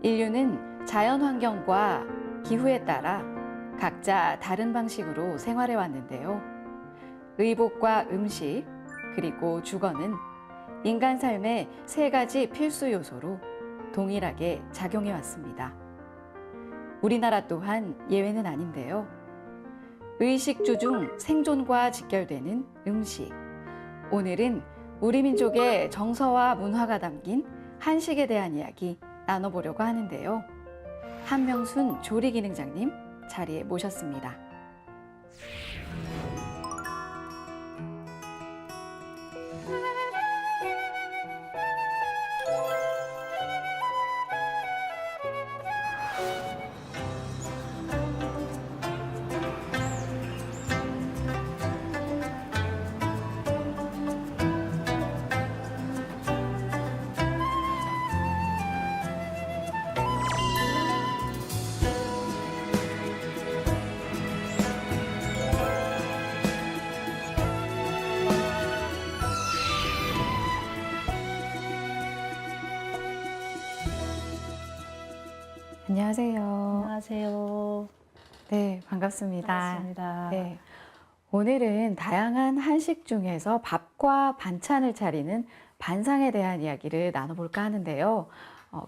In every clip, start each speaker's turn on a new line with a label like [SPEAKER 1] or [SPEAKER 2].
[SPEAKER 1] 인류는 자연 환경과 기후에 따라 각자 다른 방식으로 생활해 왔는데요. 의복과 음식, 그리고 주거는 인간 삶의 세 가지 필수 요소로 동일하게 작용해 왔습니다. 우리나라 또한 예외는 아닌데요. 의식주 중 생존과 직결되는 음식. 오늘은 우리 민족의 정서와 문화가 담긴 한식에 대한 이야기 나눠보려고 하는데요. 한명순 조리기능장님 자리에 모셨습니다. 안녕하세요.
[SPEAKER 2] 안녕하세요.
[SPEAKER 1] 네, 반갑습니다.
[SPEAKER 2] 반갑습니다.
[SPEAKER 1] 네, 오늘은 다양한 한식 중에서 밥과 반찬을 차리는 반상에 대한 이야기를 나눠볼까 하는데요.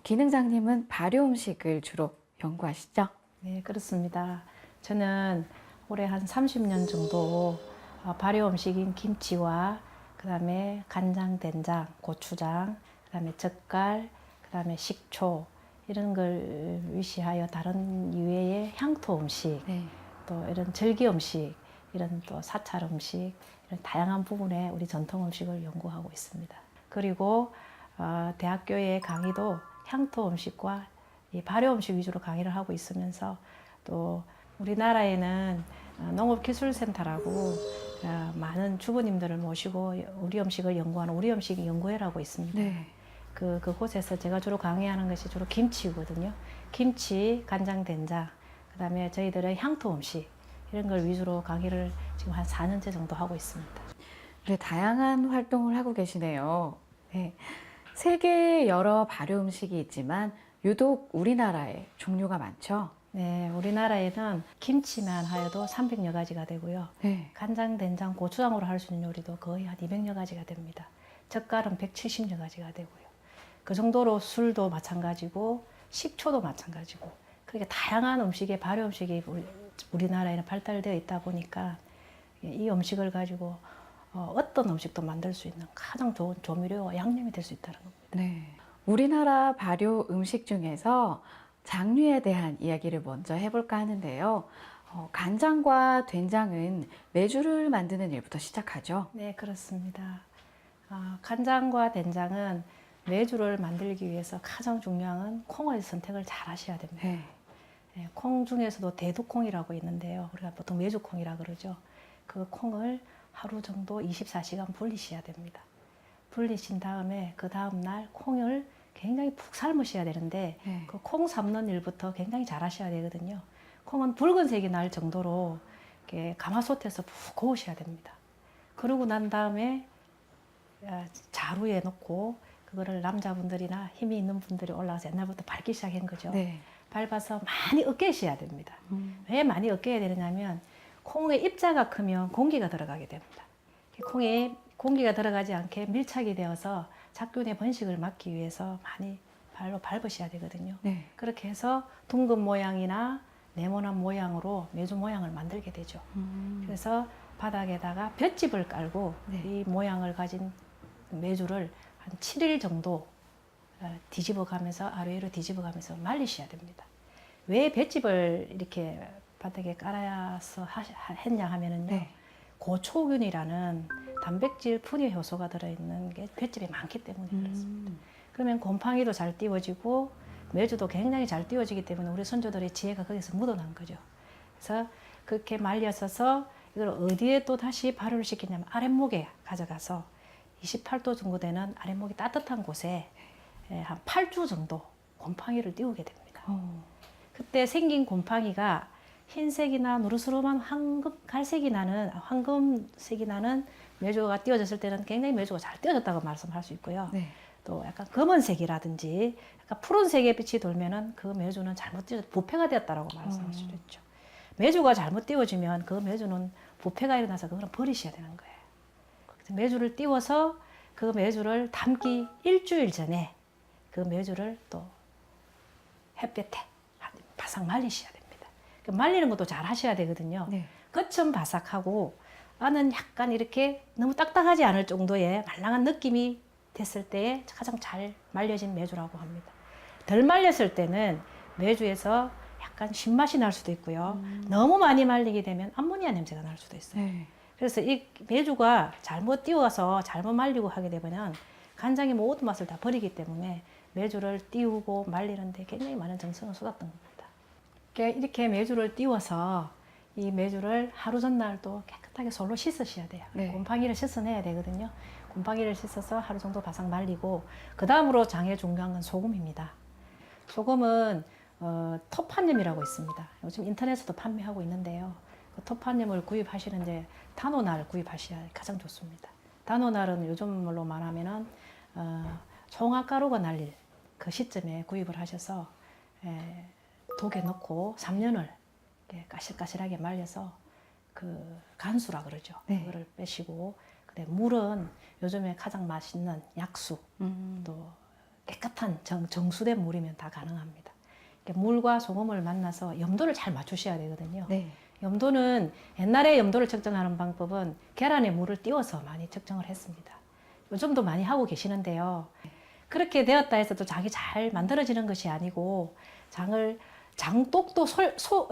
[SPEAKER 1] 기능장님은 발효 음식을 주로 연구하시죠?
[SPEAKER 2] 네, 그렇습니다. 저는 올해 한 30년 정도 발효 음식인 김치와 그다음에 간장, 된장, 고추장, 그다음에 젓갈, 그다음에 식초 이런 걸 위시하여 다른 이외의 향토 음식,
[SPEAKER 1] 네.
[SPEAKER 2] 또 이런 절기 음식, 이런 또 사찰 음식, 이런 다양한 부분의 우리 전통 음식을 연구하고 있습니다. 그리고 대학교의 강의도 향토 음식과 이 발효 음식 위주로 강의를 하고 있으면서 또 우리나라에는 농업기술센터라고 많은 주부님들을 모시고 우리 음식을 연구하는 우리 음식 연구회라고 있습니다.
[SPEAKER 1] 네.
[SPEAKER 2] 그곳에서 제가 주로 강의하는 것이 주로 김치거든요. 김치, 간장, 된장, 그 다음에 저희들의 향토 음식 이런 걸 위주로 강의를 지금 한 4년째 정도 하고 있습니다.
[SPEAKER 1] 네, 다양한 활동을 하고 계시네요. 네. 세계에 여러 발효 음식이 있지만 유독 우리나라에 종류가 많죠?
[SPEAKER 2] 네, 우리나라에는 김치만 하여도 300여 가지가 되고요.
[SPEAKER 1] 네.
[SPEAKER 2] 간장, 된장, 고추장으로 할 수 있는 요리도 거의 한 200여 가지가 됩니다. 젓갈은 170여 가지가 되고요. 그 정도로 술도 마찬가지고 식초도 마찬가지고 그렇게 다양한 음식의 발효 음식이 우리나라에는 발달되어 있다 보니까 이 음식을 가지고 어떤 음식도 만들 수 있는 가장 좋은 조미료와 양념이 될 수 있다는 겁니다.
[SPEAKER 1] 네. 우리나라 발효 음식 중에서 장류에 대한 이야기를 먼저 해볼까 하는데요. 간장과 된장은 메주를 만드는 일부터 시작하죠.
[SPEAKER 2] 네, 그렇습니다. 간장과 된장은 메주를 만들기 위해서 가장 중요한 건 콩을 선택을 잘 하셔야 됩니다.
[SPEAKER 1] 네.
[SPEAKER 2] 네, 콩 중에서도 대두콩이라고 있는데요. 우리가 보통 메주콩이라 그러죠. 그 콩을 하루 정도 24시간 불리셔야 됩니다. 불리신 다음에 그 다음날 콩을 굉장히 푹 삶으셔야 되는데
[SPEAKER 1] 네.
[SPEAKER 2] 그 콩 삶는 일부터 굉장히 잘 하셔야 되거든요. 콩은 붉은색이 날 정도로 이렇게 가마솥에서 푹 구우셔야 됩니다. 그러고 난 다음에 자루에 넣고 그거를 남자분들이나 힘이 있는 분들이 올라와서 옛날부터 밟기 시작한 거죠.
[SPEAKER 1] 네.
[SPEAKER 2] 밟아서 많이 으깨셔야 됩니다. 왜 많이 으깨야 되느냐면 콩의 입자가 크면 공기가 들어가게 됩니다. 콩에 공기가 들어가지 않게 밀착이 되어서 잡균의 번식을 막기 위해서 많이 발로 밟으셔야 되거든요.
[SPEAKER 1] 네.
[SPEAKER 2] 그렇게 해서 둥근 모양이나 네모난 모양으로 메주 모양을 만들게 되죠. 그래서 바닥에다가 볏짚을 깔고
[SPEAKER 1] 네.
[SPEAKER 2] 이 모양을 가진 메주를 한 7일 정도 뒤집어 가면서 아래로 뒤집어 가면서 말리셔야 됩니다. 왜 볏짚을 이렇게 바닥에 깔아서 했냐 하면은요.
[SPEAKER 1] 네.
[SPEAKER 2] 고초균이라는 단백질 분해 효소가 들어있는 게 볏짚에 많기 때문에 그렇습니다. 그러면 곰팡이도 잘 띄워지고 메주도 굉장히 잘 띄워지기 때문에 우리 선조들의 지혜가 거기서 묻어난 거죠. 그래서 그렇게 말려서서 이걸 어디에 또 다시 발효를 시키냐면 아랫목에 가져가서 28도 정도 되는 아랫목이 따뜻한 곳에 한 8주 정도 곰팡이를 띄우게 됩니다. 그때 생긴 곰팡이가 흰색이나 누르스름한 갈색이 나는 황금색이 나는 메주가 띄워졌을 때는 굉장히 메주가 잘 띄워졌다고 말씀할 수 있고요.
[SPEAKER 1] 네.
[SPEAKER 2] 또 약간 검은색이라든지 약간 푸른색의 빛이 돌면은 그 메주는 잘못 띄워서 부패가 되었다라고 말씀할 수 있죠. 메주가 잘못 띄워지면 그 메주는 부패가 일어나서 그거는 버리셔야 되는 거예요. 그래서 메주를 띄워서 그 메주를 담기 일주일 전에 그 메주를 또 햇볕에 바싹 말리셔야 됩니다. 그 말리는 것도 잘 하셔야 되거든요.
[SPEAKER 1] 네.
[SPEAKER 2] 겉은 바삭하고 안은 약간 이렇게 너무 딱딱하지 않을 정도의 말랑한 느낌이 됐을 때에 가장 잘 말려진 메주라고 합니다. 덜 말렸을 때는 메주에서 약간 신맛이 날 수도 있고요. 너무 많이 말리게 되면 암모니아 냄새가 날 수도 있어요.
[SPEAKER 1] 네.
[SPEAKER 2] 그래서 이 메주가 잘못 띄워서 잘못 말리고 하게 되면 간장의 모든 맛을 다 버리기 때문에 메주를 띄우고 말리는데 굉장히 많은 정성을 쏟았던 겁니다. 이렇게 메주를 띄워서 이 메주를 하루 전날 또 깨끗하게 솔로 씻으셔야 돼요.
[SPEAKER 1] 네.
[SPEAKER 2] 곰팡이를 씻어내야 되거든요. 곰팡이를 씻어서 하루 정도 바싹 말리고 그 다음으로 장에 중요한 건 소금입니다. 소금은 토판염이라고 있습니다. 요즘 인터넷에도 판매하고 있는데요. 그 토판염을 구입하시는데 단오날 구입하셔야 가장 좋습니다. 단오날은 요즘으로 말하면은 송화가루가 날릴 그 시점에 구입을 하셔서 독에 넣고 3년을 까실까실하게 말려서 그 간수라 그러죠.
[SPEAKER 1] 네.
[SPEAKER 2] 그거를 빼시고 그다음에 물은 요즘에 가장 맛있는 약수 또 깨끗한 정수된 물이면 다 가능합니다. 물과 소금을 만나서 염도를 잘 맞추셔야 되거든요.
[SPEAKER 1] 네.
[SPEAKER 2] 염도는 옛날에 염도를 측정하는 방법은 계란에 물을 띄워서 많이 측정을 했습니다. 요즘도 많이 하고 계시는데요. 그렇게 되었다 해서 또 장이 잘 만들어지는 것이 아니고 장독도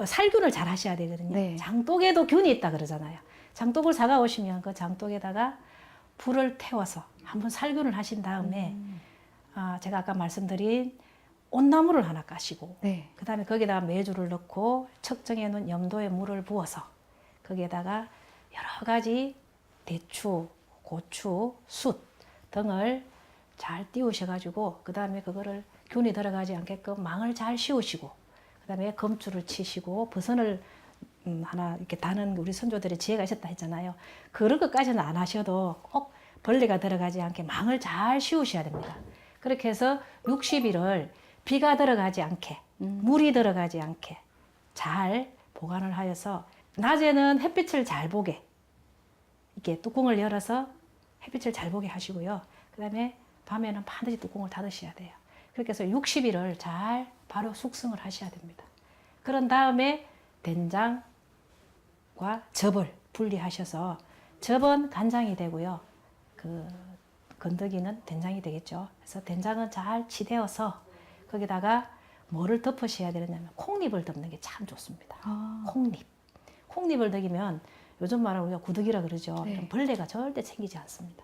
[SPEAKER 2] 살균을 잘 하셔야 되거든요.
[SPEAKER 1] 네.
[SPEAKER 2] 장독에도 균이 있다 그러잖아요. 장독을 사가 오시면 그 장독에다가 불을 태워서 한번 살균을 하신 다음에 제가 아까 말씀드린 온나물을 하나 까시고
[SPEAKER 1] 네.
[SPEAKER 2] 그 다음에 거기다가 메주를 넣고 측정해 놓은 염도에 물을 부어서 거기에다가 여러 가지 대추, 고추, 숯 등을 잘 띄우셔가지고 그 다음에 그거를 균이 들어가지 않게끔 망을 잘 씌우시고 그 다음에 검줄을 치시고 버선을 하나 이렇게 다는 우리 선조들의 지혜가 있었다 했잖아요. 그런 것까지는 안 하셔도 꼭 벌레가 들어가지 않게 망을 잘 씌우셔야 됩니다. 그렇게 해서 60일을 비가 들어가지 않게 물이 들어가지 않게 잘 보관을 하여서 낮에는 햇빛을 잘 보게 이렇게 뚜껑을 열어서 햇빛을 잘 보게 하시고요. 그 다음에 밤에는 반드시 뚜껑을 닫으셔야 돼요. 그렇게 해서 60일을 잘 바로 숙성을 하셔야 됩니다. 그런 다음에 된장과 즙을 분리하셔서 즙은 간장이 되고요. 그 건더기는 된장이 되겠죠. 그래서 된장은 잘 치대어서 거기다가 뭐를 덮으셔야 되느냐면 콩잎을 덮는 게 참 좋습니다. 콩잎을 덮으면 요즘 말하는 우리가 구더기라 그러죠.
[SPEAKER 1] 네.
[SPEAKER 2] 그럼 벌레가 절대 생기지 않습니다.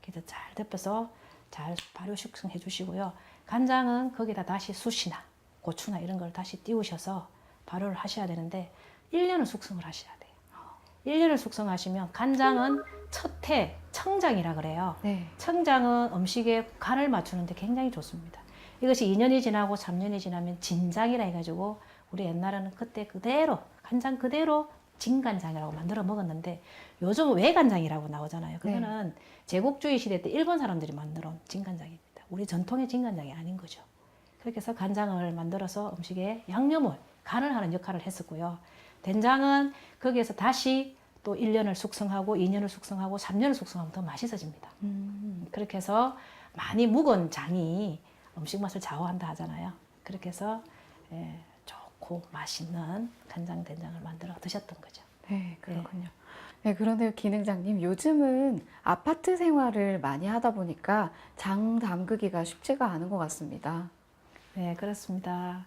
[SPEAKER 2] 그래서 잘 덮어서 잘 발효 숙성해 주시고요. 간장은 거기다 다시 숯이나 고추나 이런 걸 다시 띄우셔서 발효를 하셔야 되는데 1년을 숙성을 하셔야 돼요. 1년을 숙성하시면 간장은 첫해 청장이라 그래요.
[SPEAKER 1] 네.
[SPEAKER 2] 청장은 음식에 간을 맞추는데 굉장히 좋습니다. 이것이 2년이 지나고 3년이 지나면 진장이라 해가지고 우리 옛날에는 그때 그대로 간장 그대로 진간장이라고 만들어 먹었는데 요즘 외간장이라고 나오잖아요. 그거는 제국주의 시대 때 일본 사람들이 만들어 온 진간장입니다. 우리 전통의 진간장이 아닌 거죠. 그렇게 해서 간장을 만들어서 음식에 양념을 간을 하는 역할을 했었고요. 된장은 거기에서 다시 또 1년을 숙성하고 2년을 숙성하고 3년을 숙성하면 더 맛있어집니다. 그렇게 해서 많이 묵은 장이 음식 맛을 좌우한다 하잖아요. 그렇게 해서 좋고 맛있는 간장 된장을 만들어 드셨던 거죠.
[SPEAKER 1] 네, 그렇군요. 네, 그런데요, 기능장님, 요즘은 아파트 생활을 많이 하다 보니까 장 담그기가 쉽지가 않은 것 같습니다.
[SPEAKER 2] 네, 그렇습니다.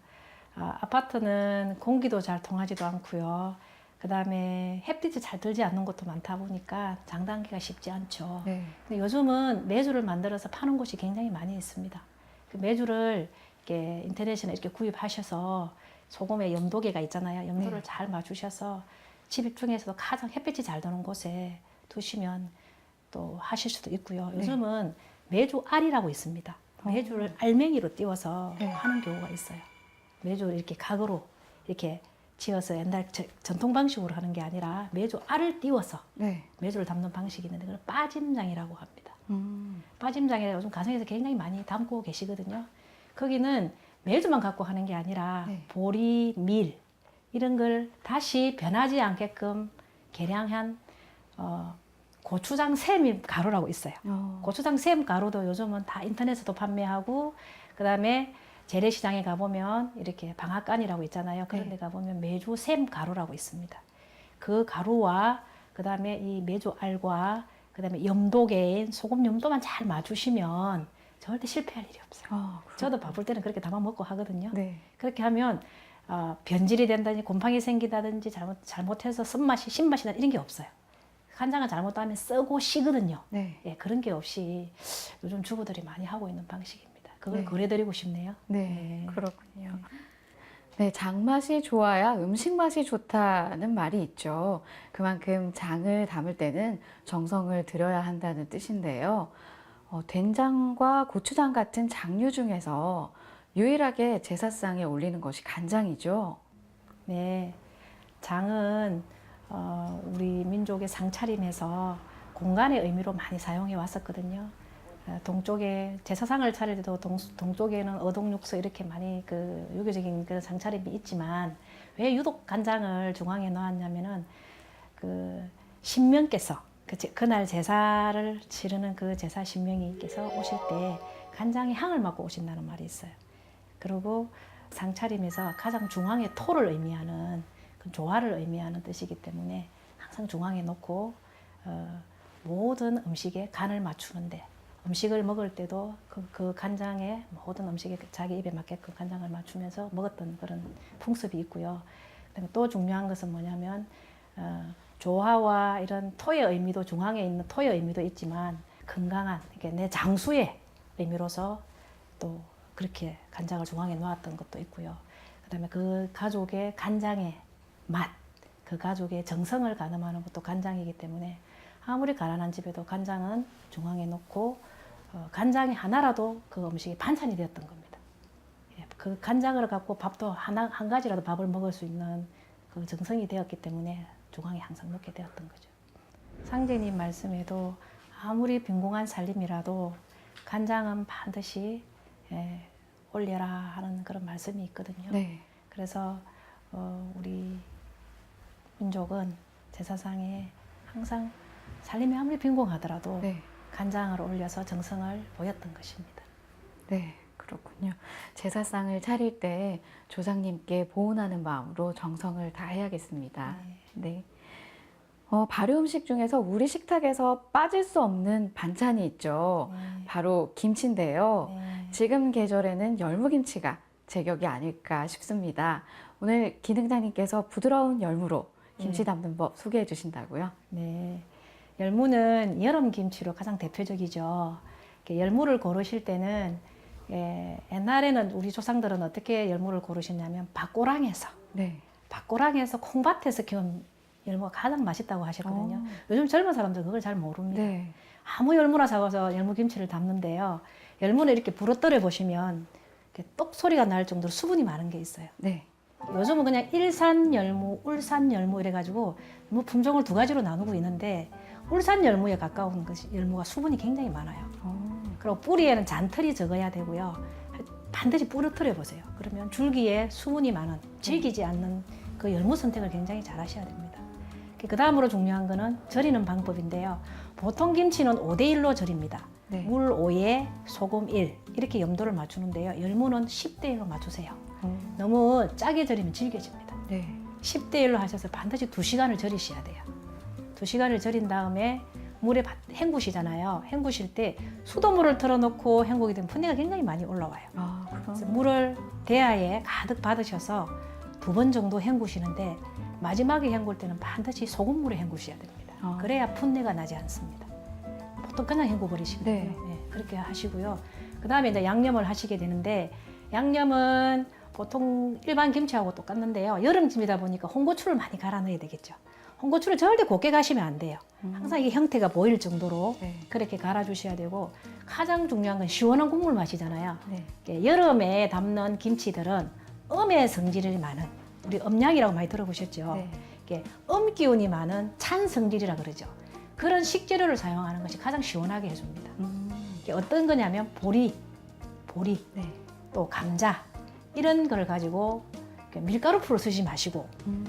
[SPEAKER 2] 아파트는 공기도 잘 통하지도 않고요. 그 다음에 햇빛이 잘 들지 않는 곳도 많다 보니까 장 담기가 쉽지 않죠.
[SPEAKER 1] 네.
[SPEAKER 2] 근데 요즘은 메주를 만들어서 파는 곳이 굉장히 많이 있습니다. 그 메주를 이렇게 인터넷에 이렇게 구입하셔서 소금에 염도계가 있잖아요. 염도를
[SPEAKER 1] 네.
[SPEAKER 2] 잘 맞추셔서 집 중에서도 가장 햇빛이 잘 드는 곳에 두시면 또 하실 수도 있고요. 요즘은 메주 알이라고 있습니다. 메주를 알맹이로 띄워서
[SPEAKER 1] 네.
[SPEAKER 2] 하는 경우가 있어요. 메주를 이렇게 각으로 이렇게 지어서 옛날 전통 방식으로 하는 게 아니라 메주 알을 띄워서
[SPEAKER 1] 네.
[SPEAKER 2] 메주를 담는 방식이 있는데 그걸 빠짐장이라고 합니다. 빠짐장에 요즘 가정에서 굉장히 많이 담고 계시거든요. 거기는 메주만 갖고 하는 게 아니라
[SPEAKER 1] 네.
[SPEAKER 2] 보리, 밀 이런 걸 다시 변하지 않게끔 개량한 고추장 샘 가루라고 있어요. 고추장 샘 가루도 요즘은 다 인터넷에도 판매하고, 그다음에 재래시장에 가보면 이렇게 방앗간이라고 있잖아요. 그런 데 가보면 메주 샘 가루라고 있습니다. 그 가루와 그다음에 이 메주 알과 그다음에 염도계인 소금 염도만 잘 맞추시면 절대 실패할 일이 없어요. 저도 바쁠 때는 그렇게 담아 먹고 하거든요.
[SPEAKER 1] 네.
[SPEAKER 2] 그렇게 하면 변질이 된다든지 곰팡이 생기다든지 잘못해서 쓴맛이 신맛이나 이런 게 없어요. 간장을 잘못하면 썩고 시거든요.
[SPEAKER 1] 네.
[SPEAKER 2] 예, 그런 게 없이 요즘 주부들이 많이 하고 있는 방식입니다. 그걸
[SPEAKER 1] 네.
[SPEAKER 2] 권해드리고 싶네요.
[SPEAKER 1] 네, 그렇군요. 네, 장맛이 좋아야 음식 맛이 좋다는 말이 있죠. 그만큼 장을 담을 때는 정성을 들여야 한다는 뜻인데요. 된장과 고추장 같은 장류 중에서 유일하게 제사상에 올리는 것이 간장이죠.
[SPEAKER 2] 네, 장은 우리 민족의 상차림에서 공간의 의미로 많이 사용해 왔었거든요. 동쪽에 제사상을 차릴 때도 동쪽에는 어동육서 이렇게 많이 그 유교적인 그 상차림이 있지만 왜 유독 간장을 중앙에 놓았냐면은 그 신명께서 그날 제사를 치르는 그 제사 신명이께서 오실 때 간장의 향을 맡고 오신다는 말이 있어요. 그리고 상차림에서 가장 중앙에 토를 의미하는 그 조화를 의미하는 뜻이기 때문에 항상 중앙에 놓고 모든 음식에 간을 맞추는데, 음식을 먹을 때도 그 간장에 모든 음식에 자기 입에 맞게끔 간장을 맞추면서 먹었던 그런 풍습이 있고요. 그다음에 또 중요한 것은 뭐냐면 조화와 이런 토의 의미도, 중앙에 있는 토의 의미도 있지만 건강한, 그러니까 내 장수의 의미로서 또 그렇게 간장을 중앙에 놓았던 것도 있고요. 그다음에 그 가족의 간장의 맛, 그 가족의 정성을 가늠하는 것도 간장이기 때문에 아무리 가난한 집에도 간장은 중앙에 놓고 간장이 하나라도 그 음식이 반찬이 되었던 겁니다. 예, 그 간장을 갖고 밥도 한 가지라도 밥을 먹을 수 있는 그 정성이 되었기 때문에 중앙에 항상 놓게 되었던 거죠. 상제님 말씀에도 아무리 빈공한 살림이라도 간장은 반드시 올려라 하는 그런 말씀이 있거든요.
[SPEAKER 1] 네.
[SPEAKER 2] 그래서 우리 민족은 제사상에 항상 살림이 아무리 빈공하더라도
[SPEAKER 1] 네.
[SPEAKER 2] 간장을 올려서 정성을 보였던 것입니다.
[SPEAKER 1] 네, 그렇군요. 제사상을 차릴 때 조상님께 보온하는 마음으로 정성을 다해야겠습니다. 네. 발효 음식 중에서 우리 식탁에서 빠질 수 없는 반찬이 있죠. 바로 김치인데요. 지금 계절에는 열무김치가 제격이 아닐까 싶습니다. 오늘 기능장님께서 부드러운 열무로 김치 담는 법 소개해 주신다고요?
[SPEAKER 2] 네. 열무는 여름 김치로 가장 대표적이죠. 열무를 고르실 때는 옛날에는 우리 조상들은 어떻게 열무를 고르셨냐면 밭고랑에서
[SPEAKER 1] 네.
[SPEAKER 2] 밭고랑에서 콩밭에서 키운 열무가 가장 맛있다고 하셨거든요. 요즘 젊은 사람들 그걸 잘 모릅니다.
[SPEAKER 1] 네.
[SPEAKER 2] 아무 열무나 사와서 열무김치를 담는데요. 열무는 이렇게 부러뜨려 보시면 이렇게 똑 소리가 날 정도로 수분이 많은 게 있어요.
[SPEAKER 1] 네.
[SPEAKER 2] 요즘은 그냥 일산 열무, 울산 열무 이래가지고 뭐 품종을 두 가지로 나누고 있는데 울산 열무에 가까운 것이 열무가 수분이 굉장히 많아요. 그리고 뿌리에는 잔털이 적어야 되고요. 반드시 부러뜨려 보세요. 그러면 줄기에 수분이 많은, 질기지 않는 그 열무 선택을 굉장히 잘 하셔야 됩니다. 그 다음으로 중요한 거는 절이는 방법인데요. 보통 김치는 5대1로 절입니다.
[SPEAKER 1] 네.
[SPEAKER 2] 물 5에 소금 1 이렇게 염도를 맞추는데요. 열무는 10대1로 맞추세요. 너무 짜게 절이면 질겨집니다.
[SPEAKER 1] 네.
[SPEAKER 2] 10대1로 하셔서 반드시 2시간을 절이셔야 돼요. 2시간을 절인 다음에 물에 헹구시잖아요. 헹구실 때 수돗물을 틀어놓고 헹구게 되면 분내가 굉장히 많이 올라와요. 그래서 물을 대야에 가득 받으셔서 2번 정도 헹구시는데 마지막에 헹굴 때는 반드시 소금물에 헹구셔야 됩니다. 그래야 풋내가 나지 않습니다. 보통 그냥 헹궈 버리시거든요.
[SPEAKER 1] 네.
[SPEAKER 2] 네, 그렇게 하시고요. 그 다음에 이제 양념을 하시게 되는데 양념은 보통 일반 김치하고 똑같는데요. 여름쯤이다 보니까 홍고추를 많이 갈아 넣어야 되겠죠. 홍고추를 절대 곱게 가시면 안 돼요. 항상 이게 형태가 보일 정도로
[SPEAKER 1] 네.
[SPEAKER 2] 그렇게 갈아 주셔야 되고, 가장 중요한 건 시원한 국물 맛이잖아요.
[SPEAKER 1] 네.
[SPEAKER 2] 여름에 담는 김치들은 음의 성질이 많은, 우리 음양이라고 많이 들어보셨죠.
[SPEAKER 1] 네.
[SPEAKER 2] 이게 기운이 많은 찬 성질이라 그러죠. 그런 식재료를 사용하는 것이 가장 시원하게 해줍니다. 이게 어떤 거냐면 보리,
[SPEAKER 1] 네.
[SPEAKER 2] 또 감자 이런 걸 가지고 밀가루 풀을 쓰지 마시고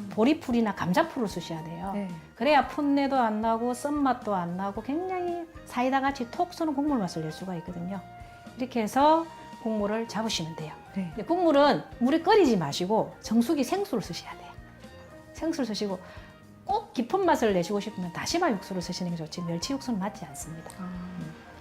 [SPEAKER 2] 보리풀이나 감자풀을 쓰셔야 돼요.
[SPEAKER 1] 네.
[SPEAKER 2] 그래야 풋내도 안 나고 쓴맛도 안 나고 굉장히 사이다 같이 톡 쏘는 국물 맛을 낼 수가 있거든요. 이렇게 해서 국물을 잡으시면 돼요.
[SPEAKER 1] 네.
[SPEAKER 2] 근데 국물은 물에 끓이지 마시고 정수기 생수를 쓰셔야 돼요. 생수를 쓰시고 꼭 깊은 맛을 내시고 싶으면 다시마 육수를 쓰시는 게 좋지 멸치 육수는 맞지 않습니다.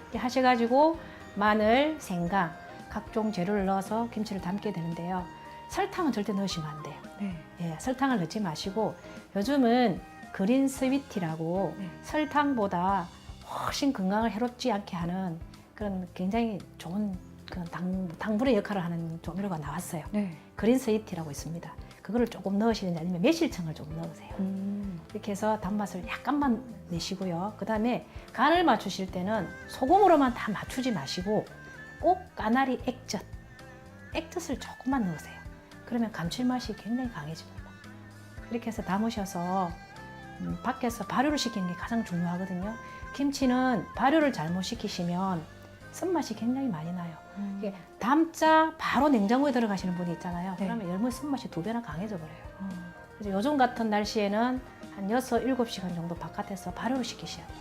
[SPEAKER 2] 이렇게 하셔가지고 마늘, 생강 각종 재료를 넣어서 김치를 담게 되는데요. 설탕은 절대 넣으시면 안 돼요.
[SPEAKER 1] 네.
[SPEAKER 2] 예, 설탕을 넣지 마시고 요즘은 그린 스위티라고
[SPEAKER 1] 네.
[SPEAKER 2] 설탕보다 훨씬 건강을 해롭지 않게 하는 그런 굉장히 좋은 그런 당분의 역할을 하는 조미료가 나왔어요.
[SPEAKER 1] 네.
[SPEAKER 2] 그린 스위티라고 있습니다. 그거를 조금 넣으시는지 아니면 매실청을 조금 넣으세요. 이렇게 해서 단맛을 약간만 내시고요. 그 다음에 간을 맞추실 때는 소금으로만 다 맞추지 마시고 꼭 까나리 액젓을 조금만 넣으세요. 그러면 감칠맛이 굉장히 강해집니다. 이렇게 해서 담으셔서 밖에서 발효를 시키는 게 가장 중요하거든요. 김치는 발효를 잘못 시키시면 쓴맛이 굉장히 많이 나요. 이게 담자 바로 냉장고에 들어가시는 분이 있잖아요.
[SPEAKER 1] 네.
[SPEAKER 2] 그러면 열무 쓴맛이 2배나 강해져 버려요. 그래서 요즘 같은 날씨에는 한 6, 7시간 정도 바깥에서 발효를 시키셔야 돼요.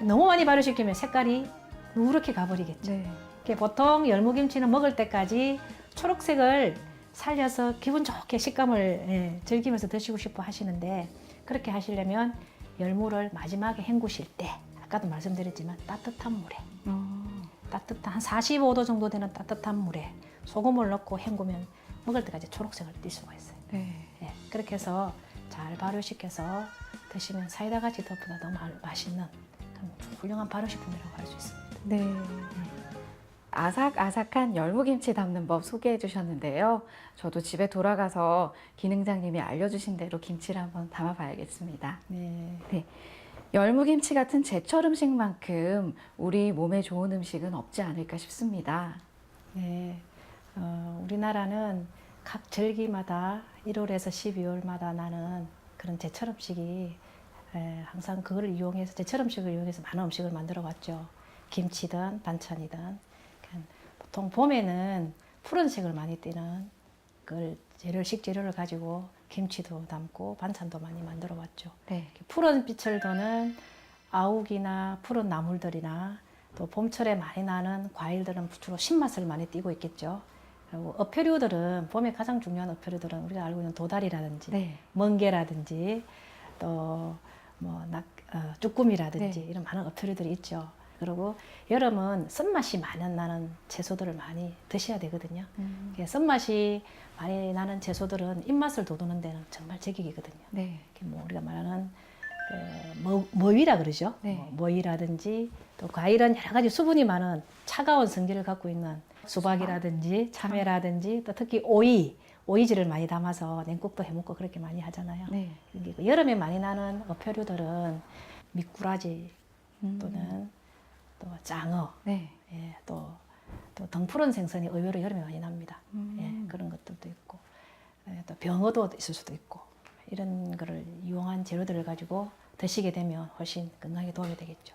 [SPEAKER 2] 너무 많이 발효시키면 색깔이 누렇게 가버리겠죠.
[SPEAKER 1] 네.
[SPEAKER 2] 이렇게 보통 열무김치는 먹을 때까지 초록색을 살려서 기분 좋게 식감을 즐기면서 드시고 싶어 하시는데 그렇게 하시려면 열무를 마지막에 헹구실 때 아까도 말씀드렸지만 따뜻한 물에 따뜻한 한 45도 정도 되는 따뜻한 물에 소금을 넣고 헹구면 먹을 때까지 초록색을 띌 수가 있어요.
[SPEAKER 1] 네.
[SPEAKER 2] 예, 그렇게 해서 잘 발효시켜서 드시면 사이다같이 덮보다 더 맛있는 그런 훌륭한 발효식품이라고 할 수 있습니다.
[SPEAKER 1] 네. 아삭아삭한 열무김치 담는 법 소개해 주셨는데요. 저도 집에 돌아가서 기능장님이 알려주신 대로 김치를 한번 담아봐야겠습니다.
[SPEAKER 2] 네.
[SPEAKER 1] 열무김치 같은 제철 음식만큼 우리 몸에 좋은 음식은 없지 않을까 싶습니다.
[SPEAKER 2] 네. 우리나라는 각 절기마다 1월에서 12월마다 나는 그런 제철 음식이 항상 그걸 이용해서 제철 음식을 이용해서 많은 음식을 만들어 왔죠. 김치든 반찬이든. 보통 봄에는 푸른색을 많이 띠는 그 식재료를 가지고 김치도 담고 반찬도 많이 만들어 왔죠.
[SPEAKER 1] 네.
[SPEAKER 2] 푸른 빛을 도는 아욱이나 푸른 나물들이나 또 봄철에 많이 나는 과일들은 주로 신맛을 많이 띠고 있겠죠. 그리고 어패류들은 봄에 가장 중요한 어패류들은 우리가 알고 있는 도다리라든지
[SPEAKER 1] 네.
[SPEAKER 2] 멍게라든지 또 쭈꾸미라든지
[SPEAKER 1] 네.
[SPEAKER 2] 이런 많은 어패류들이 있죠. 그리고 여름은 쓴맛이 많이 나는 채소들을 많이 드셔야 되거든요. 쓴맛이 많이 나는 채소들은 입맛을 돋우는 데는 정말 제격이거든요.
[SPEAKER 1] 네.
[SPEAKER 2] 우리가 말하는 머위라 그러죠.
[SPEAKER 1] 네.
[SPEAKER 2] 머위라든지 또 과일은 여러 가지 수분이 많은 차가운 성질을 갖고 있는 수박이라든지 참외라든지 또 특히 오이지를 많이 담아서 냉국도 해먹고 그렇게 많이 하잖아요.
[SPEAKER 1] 네.
[SPEAKER 2] 여름에 많이 나는 어패류들은 미꾸라지 또는 또 장어,
[SPEAKER 1] 네.
[SPEAKER 2] 예, 또 덩푸른 생선이 의외로 여름에 많이 납니다. 예, 그런 것들도 있고 또 병어도 있을 수도 있고 이런 거를 이용한 재료들을 가지고 드시게 되면 훨씬 건강에 도움이 되겠죠.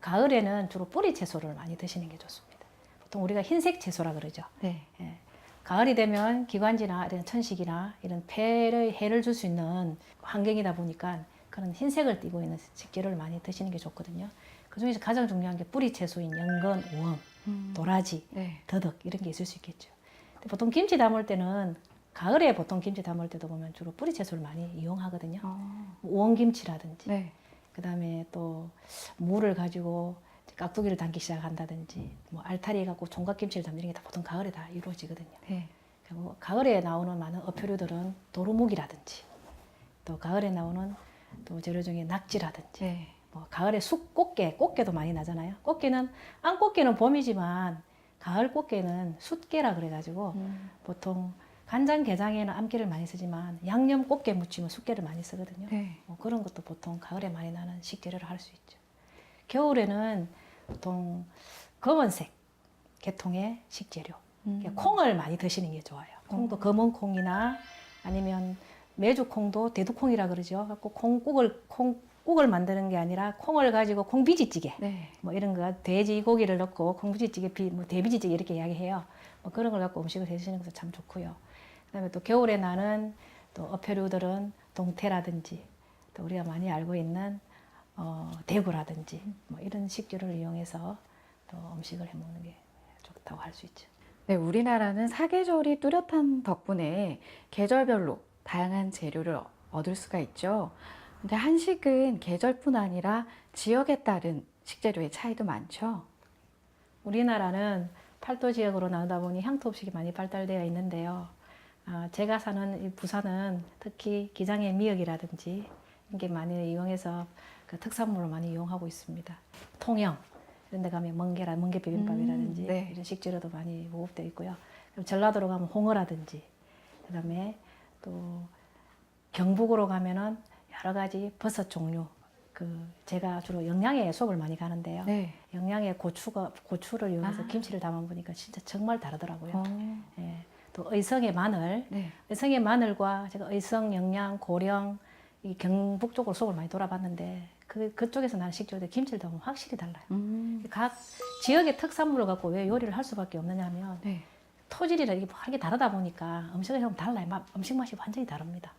[SPEAKER 2] 가을에는 주로 뿌리 채소를 많이 드시는 게 좋습니다. 보통 우리가 흰색 채소라 그러죠.
[SPEAKER 1] 네.
[SPEAKER 2] 예, 가을이 되면 기관지나 이런 천식이나 이런 폐에 해를 줄 수 있는 환경이다 보니까 그런 흰색을 띠고 있는 식재료를 많이 드시는 게 좋거든요. 그 중에서 가장 중요한 게 뿌리 채소인 연근, 우엉, 도라지,
[SPEAKER 1] 네.
[SPEAKER 2] 더덕 이런 게 있을 수 있겠죠. 근데 보통 김치 담을 때는 가을에 보통 김치 담을 때도 보면 주로 뿌리 채소를 많이 이용하거든요. 우엉김치라든지
[SPEAKER 1] 네.
[SPEAKER 2] 그다음에 또 무를 가지고 깍두기를 담기 시작한다든지 뭐 알타리 갖고 총각김치를 담는 게 다 보통 가을에 다 이루어지거든요.
[SPEAKER 1] 네.
[SPEAKER 2] 그리고 가을에 나오는 많은 어패류들은 도루묵이라든지 또 가을에 나오는 또 재료 중에 낙지라든지
[SPEAKER 1] 네.
[SPEAKER 2] 뭐 가을에 꽃게도 많이 나잖아요. 안꽃게는 봄이지만 가을 꽃게는 숫게라 그래가지고 보통 간장게장에는 암깨를 많이 쓰지만 양념 꽃게 무치면 숫게를 많이 쓰거든요.
[SPEAKER 1] 네.
[SPEAKER 2] 뭐 그런 것도 보통 가을에 많이 나는 식재료를 할 수 있죠. 겨울에는 보통 검은색 계통의 식재료, 콩을 많이 드시는 게 좋아요. 콩도 검은 콩이나 아니면 메주콩도 대두콩이라 그러죠. 갖고 콩국을 만드는 게 아니라 콩을 가지고 콩비지찌개
[SPEAKER 1] 네.
[SPEAKER 2] 뭐 이런 거 돼지고기를 넣고 콩비지찌개 뭐 대비지찌개 이렇게 이야기해요. 뭐 그런 걸 갖고 음식을 해주시는 것도 참 좋고요. 그다음에 또 겨울에 나는 또 어패류들은 동태라든지 또 우리가 많이 알고 있는 대구라든지 뭐 이런 식재료를 이용해서 또 음식을 해 먹는 게 좋다고 할 수 있죠.
[SPEAKER 1] 네, 우리나라는 사계절이 뚜렷한 덕분에 계절별로 다양한 재료를 얻을 수가 있죠. 근데 한식은 계절뿐 아니라 지역에 따른 식재료의 차이도 많죠.
[SPEAKER 2] 우리나라는 팔도 지역으로 나누다 보니 향토 음식이 많이 발달되어 있는데요. 제가 사는 이 부산은 특히 기장의 미역이라든지 이게 많이 이용해서 그 특산물을 많이 이용하고 있습니다. 통영 이런 데 가면 멍게 비빔밥이라든지
[SPEAKER 1] 네.
[SPEAKER 2] 이런 식재료도 많이 보급되어 있고요. 그럼 전라도로 가면 홍어라든지 그다음에 또 경북으로 가면은 여러 가지 버섯 종류 제가 주로 영양에 수업을 많이 가는데요.
[SPEAKER 1] 네.
[SPEAKER 2] 영양에 고추를 이용해서
[SPEAKER 1] 아.
[SPEAKER 2] 김치를 담아 보니까 진짜 정말 다르더라고요.
[SPEAKER 1] 어,
[SPEAKER 2] 예. 또 의성의 마늘,
[SPEAKER 1] 네.
[SPEAKER 2] 의성의 마늘과 제가 의성, 영양, 고령 이 경북 쪽으로 수업을 많이 돌아봤는데 그쪽에서 나는 식재료들 김치를 담으면 확실히 달라요. 각 지역의 특산물을 갖고 왜 요리를 할 수밖에 없느냐면
[SPEAKER 1] 네.
[SPEAKER 2] 토질이라 이게 하게 다르다 보니까 음식을 해보면 달라요. 음식 맛이 완전히 다릅니다.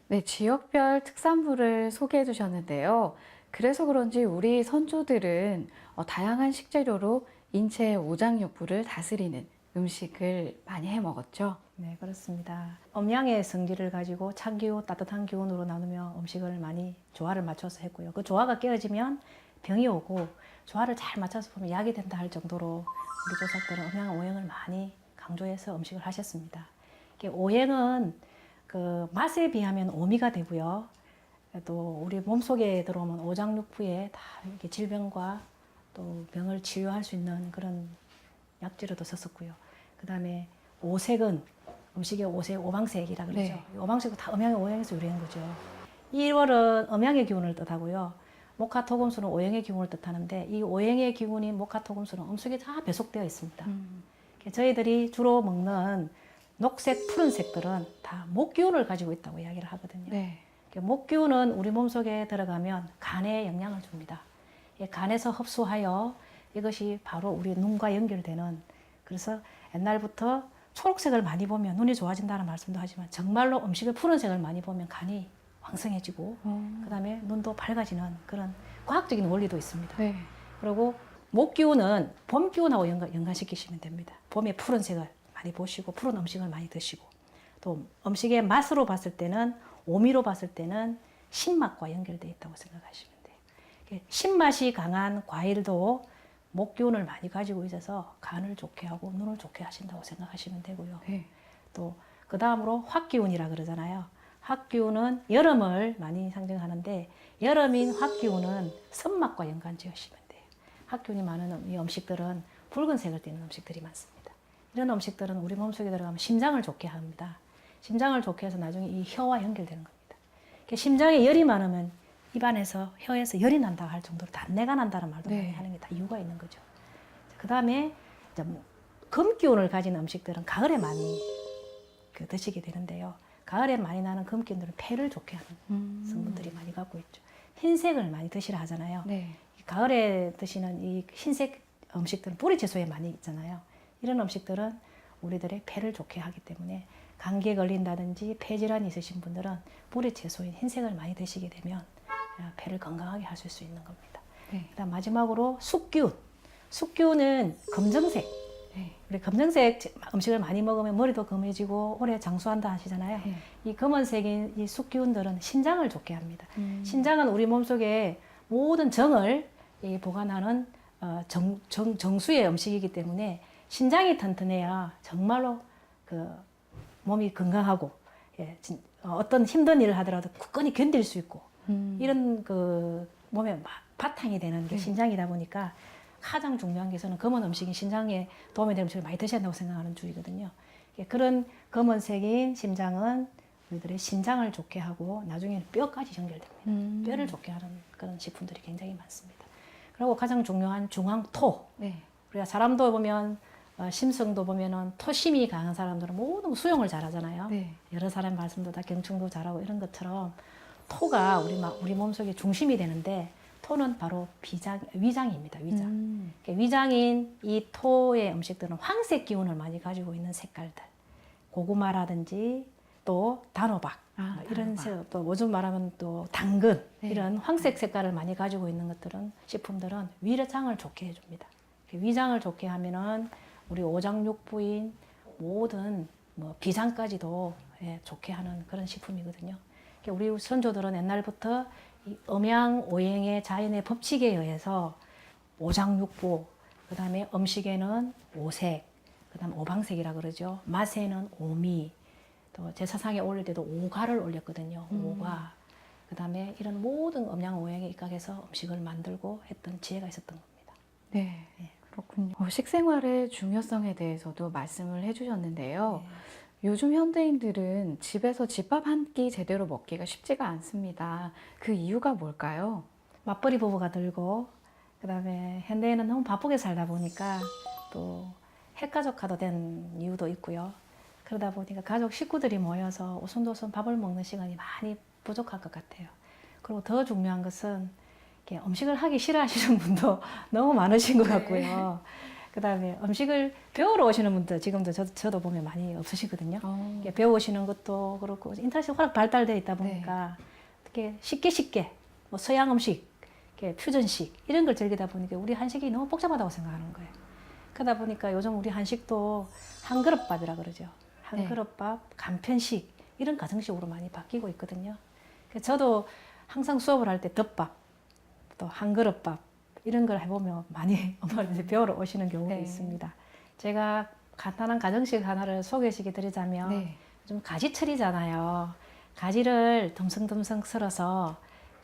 [SPEAKER 1] 네, 지역별 특산물을 소개해 주셨는데요. 그래서 그런지 우리 선조들은 다양한 식재료로 인체의 오장육부를 다스리는 음식을 많이 해 먹었죠.
[SPEAKER 2] 네, 그렇습니다. 음양의 성질을 가지고 찬 기운, 따뜻한 기운으로 나누며 음식을 많이 조화를 맞춰서 했고요. 그 조화가 깨어지면 병이 오고 조화를 잘 맞춰서 보면 약이 된다 할 정도로 우리 조상들은 음양 오행을 많이 강조해서 음식을 하셨습니다. 오행은 그 맛에 비하면 오미가 되고요. 또 우리 몸속에 들어오면 오장육부에 다 이렇게 질병과 또 병을 치유할 수 있는 그런 약재로도 썼었고요. 그 다음에 오색은 음식의 오색, 오방색이라 그러죠.
[SPEAKER 1] 네.
[SPEAKER 2] 오방색은 다 음양의 오행에서 유래한 거죠. 1월은 음양의 기운을 뜻하고요. 목화토금수는 오행의 기운을 뜻하는데 이 오행의 기운인 목화토금수는 음식에 다 배속되어 있습니다. 저희들이 주로 먹는 녹색, 푸른색들은 다 목기운을 가지고 있다고 이야기를 하거든요.
[SPEAKER 1] 네.
[SPEAKER 2] 목기운은 우리 몸속에 들어가면 간에 영향을 줍니다. 간에서 흡수하여 이것이 바로 우리 눈과 연결되는, 그래서 옛날부터 초록색을 많이 보면 눈이 좋아진다는 말씀도 하지만 정말로 음식을 푸른색을 많이 보면 간이 왕성해지고 그다음에 눈도 밝아지는 그런 과학적인 원리도 있습니다.
[SPEAKER 1] 네.
[SPEAKER 2] 그리고 목기운은 봄 기운하고 연관시키시면 됩니다. 봄에 푸른색을 많이 보시고 푸른 음식을 많이 드시고, 또 음식의 맛으로 봤을 때는, 오미로 봤을 때는 신맛과 연결되어 있다고 생각하시면 돼요. 신맛이 강한 과일도 목기운을 많이 가지고 있어서 간을 좋게 하고 눈을 좋게 하신다고 생각하시면 되고요.
[SPEAKER 1] 네.
[SPEAKER 2] 또 그 다음으로 화기운이라 그러잖아요. 화기운은 여름을 많이 상징하는데 여름인 화기운은 선맛과 연관지으시면 돼요. 화기운이 많은 이 음식들은 붉은색을 띠는 음식들이 많습니다. 이런 음식들은 우리 몸속에 들어가면 심장을 좋게 합니다. 심장을 좋게 해서 나중에 이 혀와 연결되는 겁니다. 심장에 열이 많으면 입안에서 혀에서 열이 난다 할 정도로 단내가 난다는 말도 많이 하는 게 다 이유가 있는 거죠. 그 다음에 금기운을 가진 음식들은 가을에 많이 드시게 되는데요. 가을에 많이 나는 금기운들은 폐를 좋게 하는 성분들이 많이 갖고 있죠. 흰색을 많이 드시라 하잖아요.
[SPEAKER 1] 네.
[SPEAKER 2] 가을에 드시는 이 흰색 음식들은 뿌리 채소에 많이 있잖아요. 이런 음식들은 우리들의 폐를 좋게 하기 때문에 감기에 걸린다든지 폐질환이 있으신 분들은 뿌리 채소인 흰색을 많이 드시게 되면 폐를 건강하게 하실 수 있는 겁니다.
[SPEAKER 1] 네.
[SPEAKER 2] 그다음 마지막으로 숙기운. 숙기운은 검정색.
[SPEAKER 1] 네.
[SPEAKER 2] 우리 검정색 음식을 많이 먹으면 머리도 검해지고 오래 장수한다 하시잖아요.
[SPEAKER 1] 네.
[SPEAKER 2] 이 검은색인 이 숙기운들은 신장을 좋게 합니다. 신장은 우리 몸속에 모든 정을 보관하는 정수의 음식이기 때문에 신장이 튼튼해야 정말로 그 몸이 건강하고 어떤 힘든 일을 하더라도 굳건히 견딜 수 있고 이런 그 몸의 바탕이 되는 게 신장이다 보니까 가장 중요한 게 저는 검은 음식이 신장에 도움이 되는 음식을 많이 드셔야 한다고 생각하는 주의거든요. 그런 검은색인 심장은 우리들의 신장을 좋게 하고 나중에는 뼈까지 연결됩니다. 뼈를 좋게 하는 그런 식품들이 굉장히 많습니다. 그리고 가장 중요한 중앙토.
[SPEAKER 1] 네.
[SPEAKER 2] 우리가 사람도 보면 심성도 보면은 토심이 강한 사람들은 모든 수용을 잘하잖아요.
[SPEAKER 1] 네.
[SPEAKER 2] 여러 사람 말씀도 다 경청도 잘하고 이런 것처럼 토가 우리 몸속의 중심이 되는데 토는 바로 위장입니다. 위장. 위장인 이 토의 음식들은 황색 기운을 많이 가지고 있는 색깔들. 고구마라든지 또 단호박 이런 또 요즘 말하면 또 당근
[SPEAKER 1] 네.
[SPEAKER 2] 이런 황색 색깔을 많이 가지고 있는 것들은 식품들은 위장을 좋게 해줍니다. 위장을 좋게 하면은 우리 오장육부인 모든 뭐 비장까지도 좋게 하는 그런 식품이거든요. 우리 선조들은 옛날부터 이 음양오행의 자연의 법칙에 의해서 오장육부, 그 다음에 음식에는 오색, 그 다음 오방색이라 그러죠. 맛에는 오미, 또 제사상에 올릴 때도 오가를 올렸거든요. 오가. 그 다음에 이런 모든 음양오행에 입각해서 음식을 만들고 했던 지혜가 있었던 겁니다.
[SPEAKER 1] 네. 그렇군요. 식생활의 중요성에 대해서도 말씀을 해주셨는데요. 요즘 현대인들은 집에서 집밥 한 끼 제대로 먹기가 쉽지가 않습니다. 그 이유가 뭘까요?
[SPEAKER 2] 맞벌이 부부가 늘고 그다음에 현대인은 너무 바쁘게 살다 보니까 또 핵가족화도 된 이유도 있고요. 그러다 보니까 가족 식구들이 모여서 오손도손 밥을 먹는 시간이 많이 부족할 것 같아요. 그리고 더 중요한 것은 이렇게 음식을 하기 싫어하시는 분도 너무 많으신 것 같고요. 그다음에 음식을 배우러 오시는 분들 지금도 저도 보면 많이 없으시거든요. 배우시는 것도 그렇고 인터넷이 워낙 발달되어 있다 보니까 이렇게 쉽게 뭐 서양 음식, 이렇게 퓨전식 이런 걸 즐기다 보니까 우리 한식이 너무 복잡하다고 생각하는 거예요. 그러다 보니까 요즘 우리 한식도 한 그릇밥이라 그러죠. 한 그릇밥, 간편식 이런 가정식으로 많이 바뀌고 있거든요. 그래서 저도 항상 수업을 할 때 덮밥, 또 한 그릇밥 이런 걸 해보면 많이 엄마들 배우러 오시는 경우가 있습니다. 제가 간단한 가정식 하나를 소개시켜 드리자면 좀 가지철이잖아요. 가지를 듬성듬성 썰어서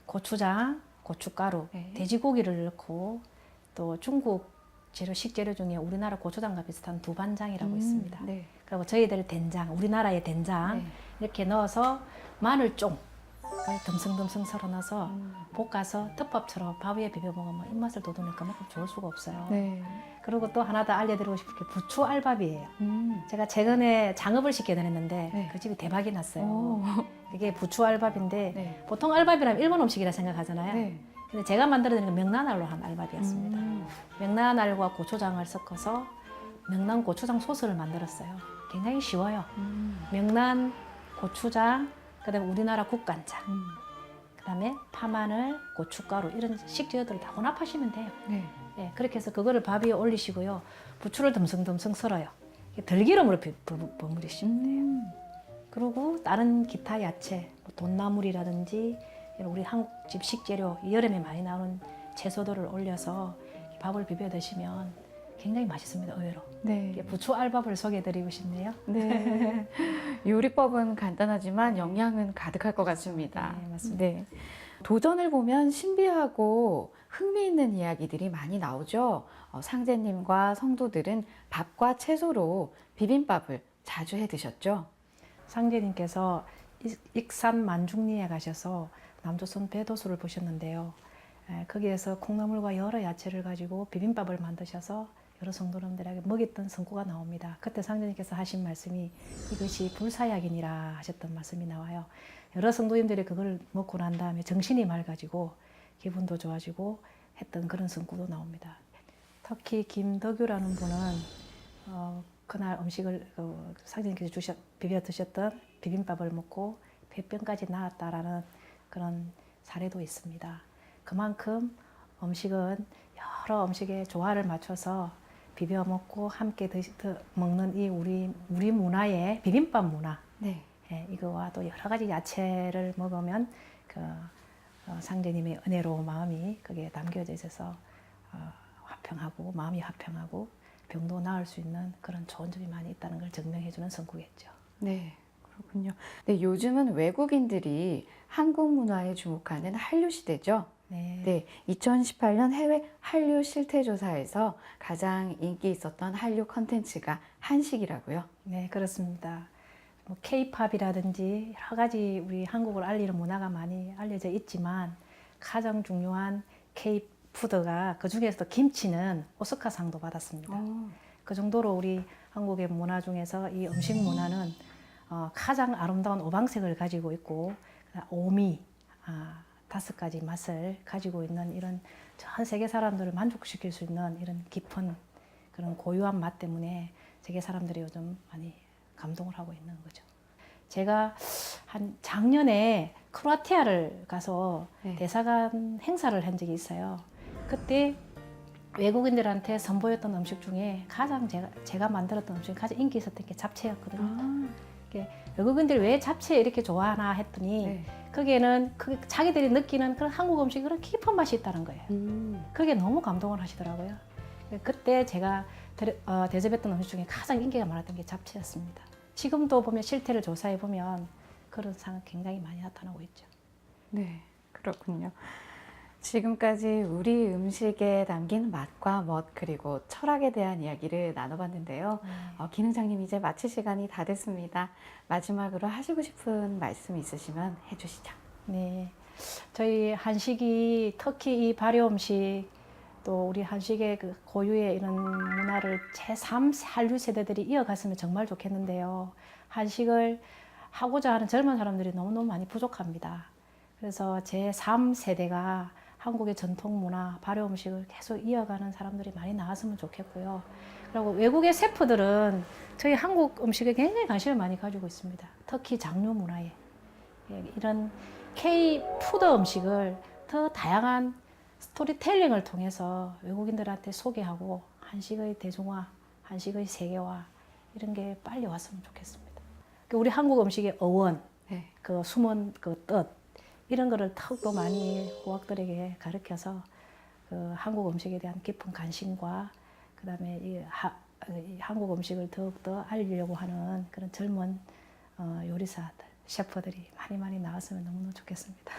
[SPEAKER 2] 고추장, 고춧가루, 돼지고기를 넣고 또 중국 식재료 중에 우리나라 고추장과 비슷한 두반장이라고 있습니다. 그리고 저희들 된장, 우리나라의 된장 이렇게 넣어서 마늘쫑 듬성듬성 썰어 넣어서 볶아서 덮밥처럼 밥 위에 비벼 먹으면 입맛을 돋우니까 그만큼 좋을 수가 없어요. 그리고 또 하나 더 알려드리고 싶은 게 부추알밥이에요. 제가 최근에 장업을 시켜 드렸는데 그 집이 대박이 났어요. 이게 부추알밥인데 보통 알밥이라면 일본 음식이라 생각하잖아요. 근데 제가 만들어드린 건 명란알로 한 알밥이었습니다. 명란알과 고추장을 섞어서 명란 고추장 소스를 만들었어요. 굉장히 쉬워요. 명란, 고추장, 그다음에 우리나라 국간장, 그다음에 파마늘, 고춧가루 이런 식재료들을 다 혼합하시면 돼요. 그렇게 해서 그거를 밥 위에 올리시고요. 부추를 듬성듬성 썰어요. 들기름으로 버무리시면 돼요. 그리고 다른 기타 야채, 뭐 돈나물이라든지 우리 한국집 식재료 여름에 많이 나오는 채소들을 올려서 밥을 비벼 드시면 굉장히 맛있습니다. 의외로. 부추알밥을 소개해드리고 싶네요.
[SPEAKER 1] 요리법은 간단하지만 영양은 가득할 것 같습니다.
[SPEAKER 2] 맞습니다.
[SPEAKER 1] 도전을 보면 신비하고 흥미있는 이야기들이 많이 나오죠. 상제님과 성도들은 밥과 채소로 비빔밥을 자주 해 드셨죠?
[SPEAKER 2] 상제님께서 익산 만중리에 가셔서 남조선 배도수를 보셨는데요. 거기에서 콩나물과 여러 야채를 가지고 비빔밥을 만드셔서 여러 성도님들에게 먹였던 성과가 나옵니다. 그때 상제님께서 하신 말씀이 이것이 불사약이니라 하셨던 말씀이 나와요. 여러 성도님들이 그걸 먹고 난 다음에 정신이 맑아지고 기분도 좋아지고 했던 그런 성과도 나옵니다. 특히 김덕유라는 분은 그날 음식을 상제님께서 비벼 드셨던 비빔밥을 먹고 폐병까지 나았다라는 그런 사례도 있습니다. 그만큼 음식은 여러 음식의 조화를 맞춰서 비벼 먹고 함께 먹는 이 우리 문화의 비빔밥 문화, 이거와 또 여러 가지 야채를 먹으면 그 상제님의 은혜로운 마음이 거기에 담겨져 있어서 화평하고 마음이 화평하고 병도 나을 수 있는 그런 좋은 점이 많이 있다는 걸 증명해주는 성구겠죠.
[SPEAKER 1] 그렇군요. 요즘은 외국인들이 한국 문화에 주목하는 한류 시대죠. 2018년 해외 한류 실태조사에서 가장 인기 있었던 한류 컨텐츠가 한식이라고요?
[SPEAKER 2] 네, 그렇습니다. 뭐 K-팝이라든지 여러 가지 우리 한국을 알리는 문화가 많이 알려져 있지만 가장 중요한 K-푸드가 그 중에서도 김치는 오스카상도 받았습니다. 그 정도로 우리 한국의 문화 중에서 이 음식 문화는 가장 아름다운 오방색을 가지고 있고 오미 5가지 맛을 가지고 있는 이런 전 세계 사람들을 만족시킬 수 있는 이런 깊은 그런 고유한 맛 때문에 세계 사람들이 요즘 많이 감동을 하고 있는 거죠. 제가 한 작년에 크로아티아를 가서
[SPEAKER 1] 네.
[SPEAKER 2] 대사관 행사를 한 적이 있어요. 그때 외국인들한테 선보였던 음식 중에 가장 제가 만들었던 음식 중에 가장 인기 있었던 게 잡채였거든요. 외국인들이 왜 잡채 이렇게 좋아하나 했더니
[SPEAKER 1] 네.
[SPEAKER 2] 거기에는 자기들이 느끼는 그런 한국 음식이 그런 깊은 맛이 있다는 거예요. 그게 너무 감동을 하시더라고요. 그때 제가 대접했던 음식 중에 가장 인기가 많았던 게 잡채였습니다. 지금도 보면 실태를 조사해 보면 그런 상은 굉장히 많이 나타나고 있죠.
[SPEAKER 1] 네, 그렇군요. 지금까지 우리 음식에 담긴 맛과 멋 그리고 철학에 대한 이야기를 나눠봤는데요. 기능장님 이제 마칠 시간이 다 됐습니다. 마지막으로 하시고 싶은 말씀 있으시면 해주시죠.
[SPEAKER 2] 네, 저희 한식이 특히 이 발효 음식 또 우리 한식의 그 고유의 이런 문화를 제3 한류 세대들이 이어갔으면 정말 좋겠는데요. 한식을 하고자 하는 젊은 사람들이 너무너무 많이 부족합니다. 그래서 제3 세대가 한국의 전통 문화, 발효 음식을 계속 이어가는 사람들이 많이 나왔으면 좋겠고요. 그리고 외국의 셰프들은 저희 한국 음식에 굉장히 관심을 많이 가지고 있습니다. 특히 장류 문화에. 이런 K-푸드 음식을 더 다양한 스토리텔링을 통해서 외국인들한테 소개하고 한식의 대중화, 한식의 세계화 이런 게 빨리 왔으면 좋겠습니다. 우리 한국 음식의 어원,
[SPEAKER 1] 네.
[SPEAKER 2] 그 숨은 그 뜻 이런 거를 더욱더 많이 후학들에게 가르쳐서 그 한국 음식에 대한 깊은 관심과 그다음에 이 한국 음식을 더욱더 알리려고 하는 그런 젊은 요리사들, 셰프들이 많이 나왔으면 너무너무 좋겠습니다.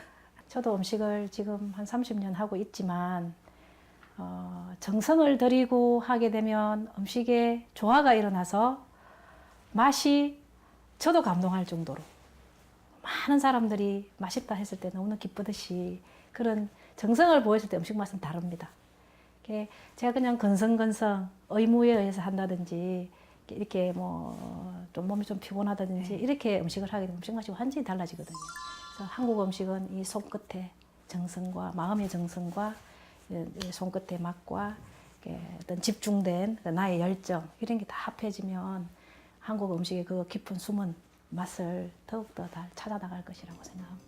[SPEAKER 2] 저도 음식을 지금 한 30년 하고 있지만 정성을 들이고 하게 되면 음식에 조화가 일어나서 맛이 저도 감동할 정도로 많은 사람들이 맛있다 했을 때 너무나 기쁘듯이 그런 정성을 보였을 때 음식 맛은 다릅니다. 제가 그냥 건성건성 의무에 의해서 한다든지 이렇게 뭐 좀 몸이 좀 피곤하다든지 이렇게 음식을 하게 되면 음식 맛이 완전히 달라지거든요. 그래서 한국 음식은 이 손끝의 정성과 마음의 정성과 이 손끝의 맛과 어떤 집중된 나의 열정 이런 게 다 합해지면 한국 음식의 그 깊은 숨은 맛을 더욱더 잘 찾아나갈 것이라고 생각합니다.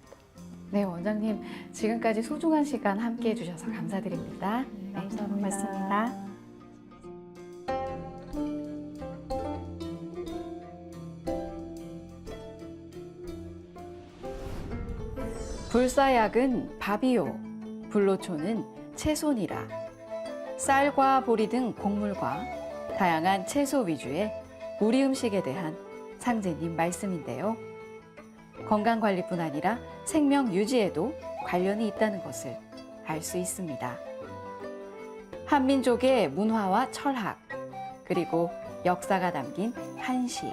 [SPEAKER 1] 네, 원장님 지금까지 소중한 시간 함께 해주셔서 감사드립니다.
[SPEAKER 2] 네, 감사합니다.
[SPEAKER 1] 고맙습니다. 불사약은 밥이요, 불로초는 채소니라. 쌀과 보리 등 곡물과 다양한 채소 위주의 우리 음식에 대한 상제님 말씀인데요. 건강관리뿐 아니라 생명 유지에도 관련이 있다는 것을 알 수 있습니다. 한민족의 문화와 철학, 그리고 역사가 담긴 한식.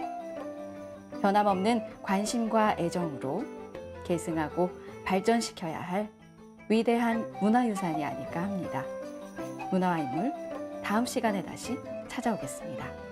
[SPEAKER 1] 변함없는 관심과 애정으로 계승하고 발전시켜야 할 위대한 문화유산이 아닐까 합니다. 문화와 인물, 다음 시간에 다시 찾아오겠습니다.